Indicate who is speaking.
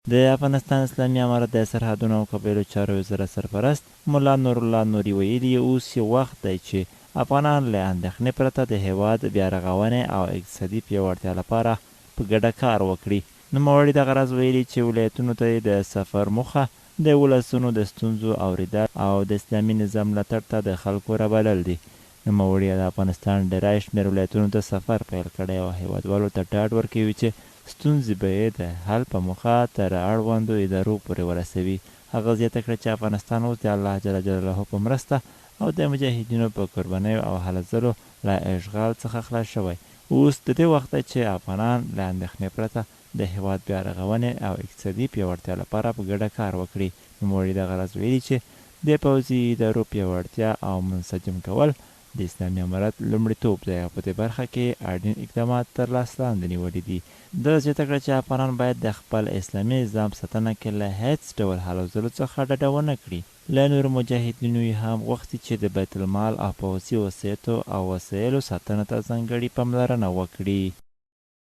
Speaker 1: د افغانستان اسلامي امارت د سرحدونو او قبایلو چارو وزارت سرپرست ملا نورالله نوري ویلي اوس یو وخت دی چې افغانان له اندېښنې پرته د هېواد بیارغونې او اقتصادي پیاوړتیا لپاره په ګډه کار وکړي. نوموړي دغه راز ویلي چې ولایتونو ته یې د سفر موخه د ولسونو د ستونزو اورېدل او د اسلامي نظام ملاتړ ته د خلکو رابلل دي. نوموړي د افغانستان ډېری شمېر ولایتونو ته سفر پیل کړی او هېوادوالو ته ډاډ ورکوي چې ستونزې به یې د حل په موخه تر اړوندو ادارو پورې ورسوي. هغه زیاته کړه چې افغانستان اوس د الله جل جلاله په مرسته او د مجاهدینو په قربانیو او هلو ځلو له اشغال څخه خلاص شوی. اوس د دې وخت دی چې افغانان له اندېښنې پرته د هېواد بیارغونې او اقتصادي پیاوړتیا لپاره په ګډه کار وکړي. نوموړي دغه راز ویلي چې د پوځي ادارو پیاوړتیا او منسجم کول د اسلامي امارت لومړیتوب دی او په دې برخه کې اړین اقدامات تر لاس لاندې نیولي دي. ده زیاته کړه چې افغانان باید د خپل اسلامي نظام ساتنه کې له هېڅ ډول هلو ځلو څخه ډډه ونه کړي. له نورو مجاهدینو یې هم غوښتي چې د بیت المال او پوځي وسایطو او وسایلو ساتنه ته ځانګړې پاملرنه وکړي.